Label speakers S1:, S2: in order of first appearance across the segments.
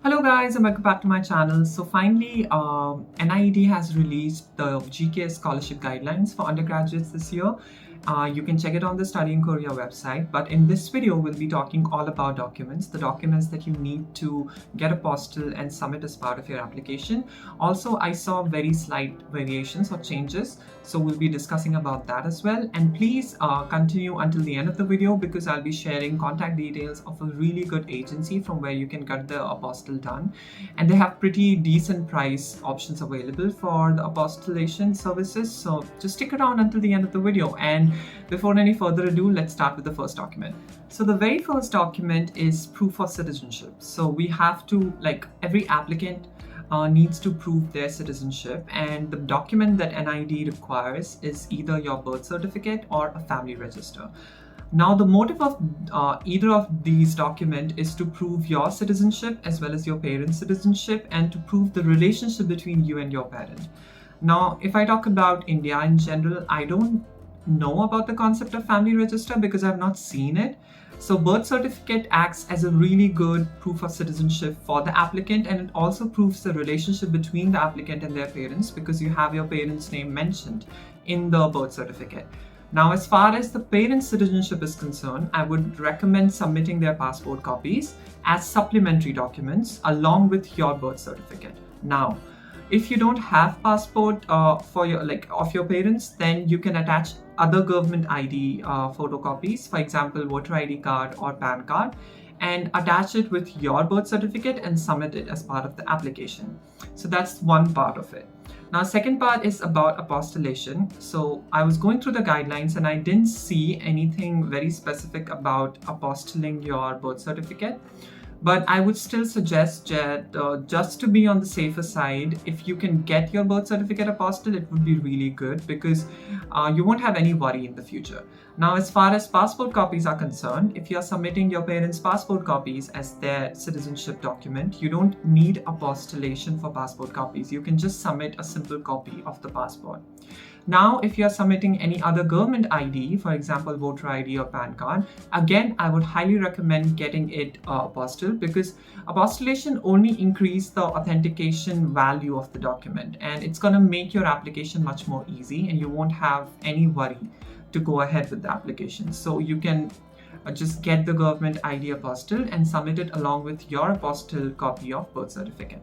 S1: Hello guys and welcome back to my channel. So finally, NIET has released the GKS scholarship guidelines for undergraduates this year. You can check it on the Study in Korea website, but in this video we'll be talking all about the documents that you need to get apostille and submit as part of your application. Also, I saw very slight variations or changes, so we'll be discussing about that as well. And please continue until the end of the video because I'll be sharing contact details of a really good agency from where you can get the apostille done, and they have pretty decent price options available for the apostillation services. So just stick around until the end of the video, and before any further ado, let's start with the first document. So the very first document is proof of citizenship. So we have to, like every applicant needs to prove their citizenship, and the document that NIET requires is either your birth certificate or a family register. Now, the motive of either of these documents is to prove your citizenship as well as your parents' citizenship, and to prove the relationship between you and your parent. Now, if I talk about India in general, I don't know about the concept of family register because I've not seen it. So birth certificate acts as a really good proof of citizenship for the applicant, and it also proves the relationship between the applicant and their parents because you have your parents' name mentioned in the birth certificate. Now, as far as the parents' citizenship is concerned, I would recommend submitting their passport copies as supplementary documents along with your birth certificate. Now, if you don't have passport for of your parents, then you can attach other government ID photocopies, for example, voter ID card or PAN card, and attach it with your birth certificate and submit it as part of the application. So that's one part of it. Now, second part is about apostillation. So I was going through the guidelines and I didn't see anything very specific about apostilling your birth certificate. But I would still suggest that just to be on the safer side, if you can get your birth certificate apostilled, it would be really good because you won't have any worry in the future. Now, as far as passport copies are concerned, if you're submitting your parents' passport copies as their citizenship document, you don't need apostillation for passport copies. You can just submit a simple copy of the passport. Now, if you're submitting any other government ID, for example, voter ID or PAN card, again, I would highly recommend getting it apostilled because apostillation only increases the authentication value of the document, and it's going to make your application much more easy and you won't have any worry to go ahead with the application. So you can just get the government ID apostilled and submit it along with your apostilled copy of birth certificate.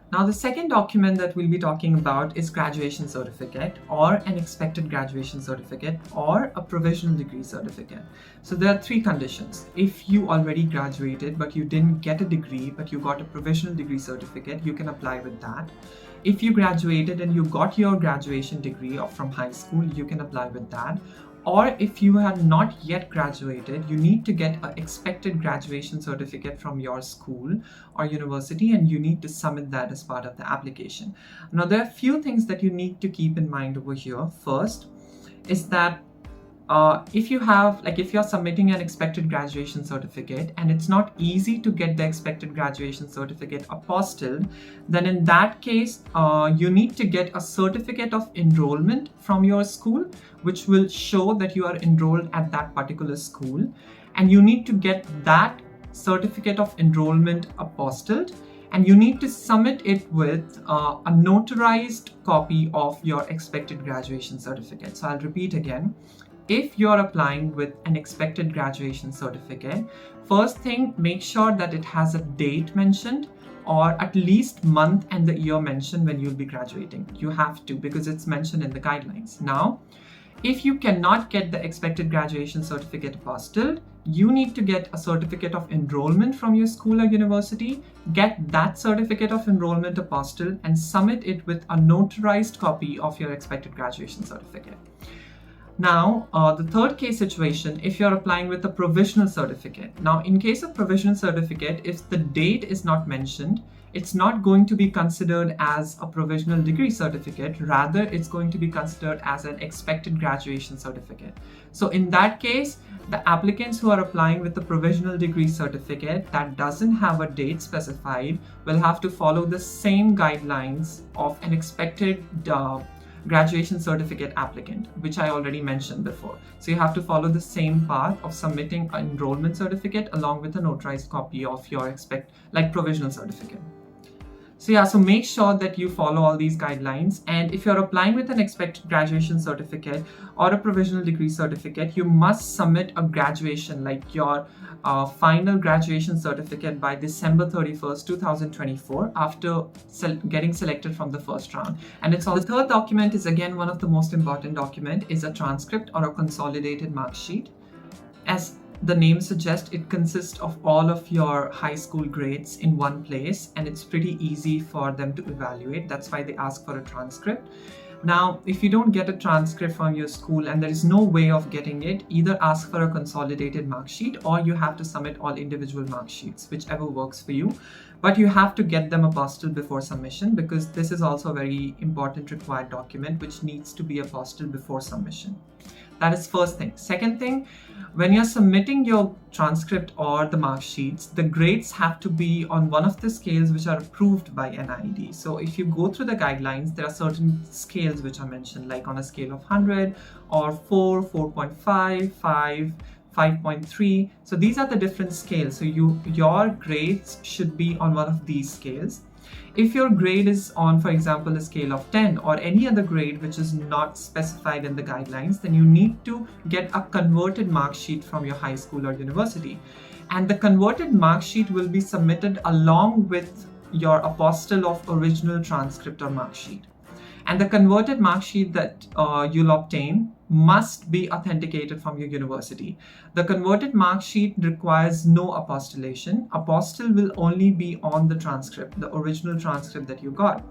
S1: Now, the second document that we'll be talking about is graduation certificate or an expected graduation certificate or a provisional degree certificate. So there are three conditions. If you already graduated but you didn't get a degree but you got a provisional degree certificate, you can apply with that. If you graduated and you got your graduation degree from high school, you can apply with that. Or if you have not yet graduated, you need to get an expected graduation certificate from your school or university, and you need to submit that as part of the application. Now, there are a few things that you need to keep in mind over here. First is that if you're submitting an expected graduation certificate and it's not easy to get the expected graduation certificate apostilled, then in that case, you need to get a certificate of enrollment from your school, which will show that you are enrolled at that particular school. And you need to get that certificate of enrollment apostilled, and you need to submit it with a notarized copy of your expected graduation certificate. So I'll repeat again. If you're applying with an expected graduation certificate, first thing, make sure that it has a date mentioned or at least month and the year mentioned when you'll be graduating. You have to, because it's mentioned in the guidelines. Now, if you cannot get the expected graduation certificate apostilled, you need to get a certificate of enrollment from your school or university, get that certificate of enrollment apostilled and submit it with a notarized copy of your expected graduation certificate. Now, the third case situation, if you're applying with a provisional certificate. Now, in case of provisional certificate, if the date is not mentioned, it's not going to be considered as a provisional degree certificate. Rather, it's going to be considered as an expected graduation certificate. So in that case, the applicants who are applying with the provisional degree certificate that doesn't have a date specified will have to follow the same guidelines of an expected graduation certificate applicant, which I already mentioned before. So you have to follow the same path of submitting an enrollment certificate along with a notarized copy of your provisional certificate. So yeah, so make sure that you follow all these guidelines. And if you're applying with an expected graduation certificate or a provisional degree certificate, you must submit a graduation, like your final graduation certificate, by December 31st, 2024, after getting selected from the first round. And it's all. The third document is again one of the most important document, is a transcript or a consolidated mark sheet. As the name suggests, it consists of all of your high school grades in one place, and it's pretty easy for them to evaluate. That's why they ask for a transcript. Now, if you don't get a transcript from your school and there is no way of getting it, either ask for a consolidated mark sheet or you have to submit all individual mark sheets, whichever works for you. But you have to get them apostilled before submission, because this is also a very important required document which needs to be apostilled before submission. That is first thing. Second thing, when you're submitting your transcript or the mark sheets, the grades have to be on one of the scales which are approved by NIED. So if you go through the guidelines, there are certain scales which are mentioned, like on a scale of 100 or 4, 4.5, 5, 5.3. So these are the different scales. So your grades should be on one of these scales. If your grade is on, for example, a scale of 10 or any other grade which is not specified in the guidelines, then you need to get a converted mark sheet from your high school or university. And the converted mark sheet will be submitted along with your apostille of original transcript or mark sheet. And the converted mark sheet that you'll obtain must be authenticated from your university. The converted mark sheet requires no apostillation. Apostille will only be on the transcript, the original transcript that you got.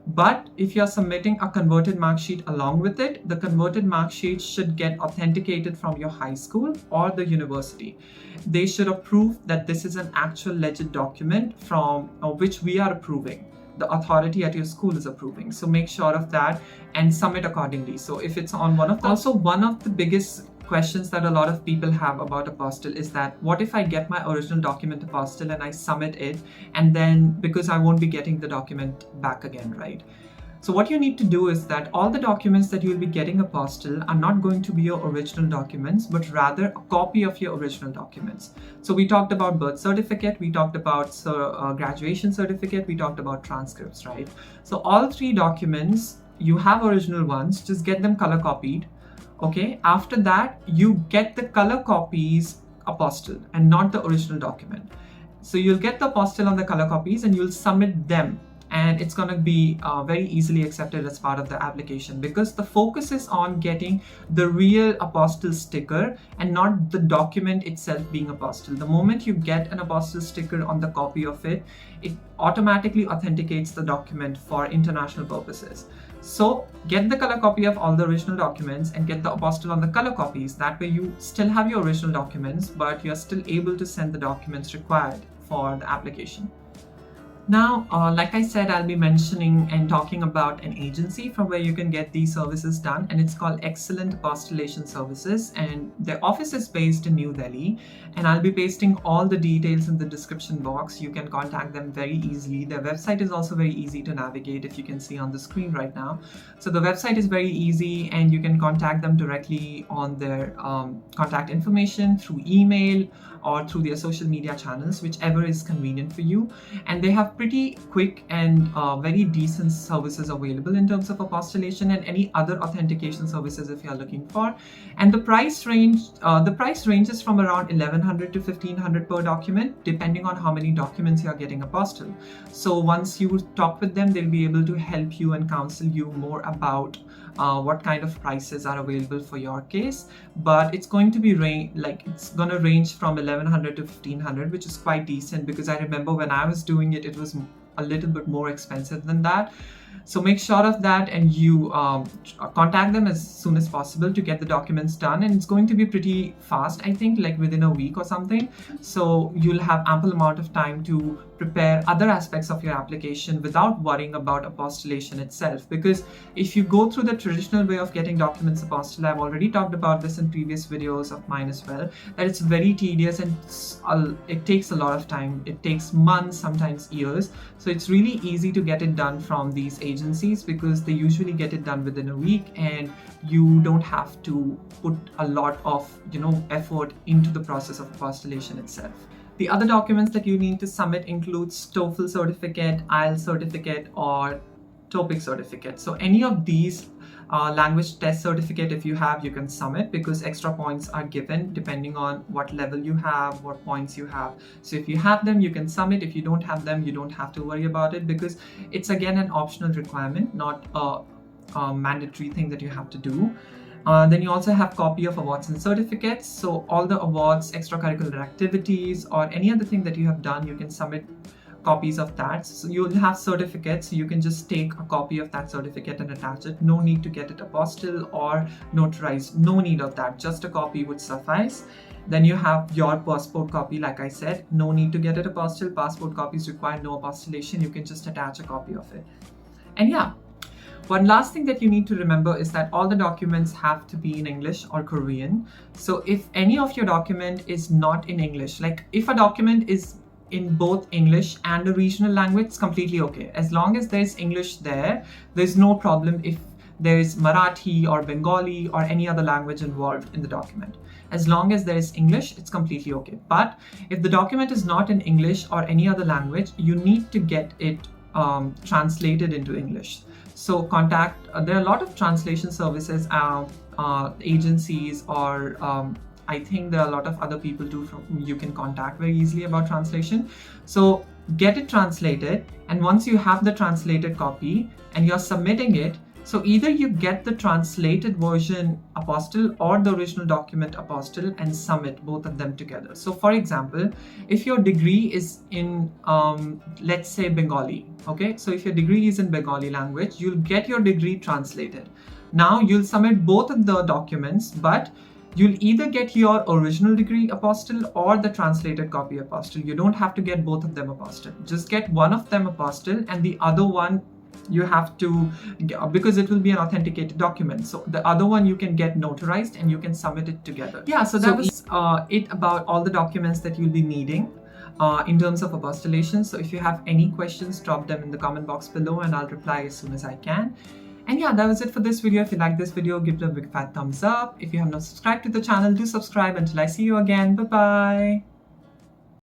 S1: But if you're submitting a converted mark sheet along with it, the converted mark sheet should get authenticated from your high school or the university. They should approve that this is an actual legit document from which we are approving. The authority at your school is approving. So make sure of that and submit accordingly. So if it's on one of the, also one of the biggest questions that a lot of people have about apostille is that, what if I get my original document apostille and I submit it, and then because I won't be getting the document back again, right? So what you need to do is that all the documents that you will be getting apostille are not going to be your original documents, but rather a copy of your original documents. So we talked about birth certificate, we talked about graduation certificate, we talked about transcripts, right? So all three documents, you have original ones, just get them color copied. Okay, after that, you get the color copies apostilled and not the original document. So you'll get the apostille on the color copies and you'll submit them. And it's going to be very easily accepted as part of the application, because the focus is on getting the real apostille sticker and not the document itself being apostilled. The moment you get an apostille sticker on the copy of it, it automatically authenticates the document for international purposes. So get the color copy of all the original documents and get the apostille on the color copies. That way you still have your original documents, but you're still able to send the documents required for the application. Now, like I said, I'll be mentioning and talking about an agency from where you can get these services done, and it's called Excellent Apostillation Services, and their office is based in New Delhi, and I'll be pasting all the details in the description box. You can contact them very easily. Their website is also very easy to navigate, if you can see on the screen right now. So the website is very easy, and you can contact them directly on their contact information through email or through their social media channels, whichever is convenient for you. And they have pretty quick and very decent services available in terms of apostillation and any other authentication services if you're looking for. And the price ranges from around 1100 to 1500 per document, depending on how many documents you're getting apostilled. So once you talk with them, they'll be able to help you and counsel you more about what kind of prices are available for your case. But it's going to be it's going to range from 1100 to 1500, which is quite decent, because I remember when I was doing it, it was a little bit more expensive than that. So make sure of that, and you contact them as soon as possible to get the documents done. And it's going to be pretty fast, I think, like within a week or something. So you'll have ample amount of time to prepare other aspects of your application without worrying about apostillation itself. Because if you go through the traditional way of getting documents apostilled, I've already talked about this in previous videos of mine as well, that it's very tedious and it takes a lot of time. It takes months, sometimes years. So it's really easy to get it done from these agencies because they usually get it done within a week, and you don't have to put a lot of effort into the process of apostillation itself. The other documents that you need to submit includes TOEFL certificate, IELTS certificate, or TOPIK certificate. So any of these language test certificate, if you have, you can submit, because extra points are given depending on what level you have, what points you have. So if you have them, you can submit. If you don't have them, you don't have to worry about it, because it's again an optional requirement, not a mandatory thing that you have to do. Then you also have copy of awards and certificates. So all the awards, extracurricular activities, or any other thing that you have done, you can submit copies of that. So you'll have certificates, so you can just take a copy of that certificate and attach it. No need to get it apostilled or notarized. No need of that. Just a copy would suffice. Then you have your passport copy. Like I said, no need to get it apostilled. Passport copies require no apostillation. You can just attach a copy of it. And yeah, one last thing that you need to remember is that all the documents have to be in English or Korean. So if any of your document is not in English, like if a document is in both English and a regional language, it's completely okay. As long as there's English there's no problem if there's Marathi or Bengali or any other language involved in the document. As long as there is English, it's completely okay. But if the document is not in English or any other language, you need to get it translated into English. So contact, there are a lot of translation services, agencies, or I think there are a lot of other people too whom you can contact very easily about translation. So get it translated, and once you have the translated copy and you're submitting it, so either you get the translated version apostille or the original document apostille and submit both of them together. So for example, if your degree is in, let's say Bengali, okay? So if your degree is in Bengali language, you'll get your degree translated. Now you'll submit both of the documents, but you'll either get your original degree apostille or the translated copy apostille. You don't have to get both of them apostille. Just get one of them apostille, and the other one you have to, because it will be an authenticated document. So the other one you can get notarized and you can submit it together. Yeah, so that was it about all the documents that you'll be needing in terms of apostillation. So if you have any questions, drop them in the comment box below and I'll reply as soon as I can. And yeah, that was it for this video. If you like this video, give it a big fat thumbs up. If you have not subscribed to the channel, do subscribe. Until I see you again, bye-bye.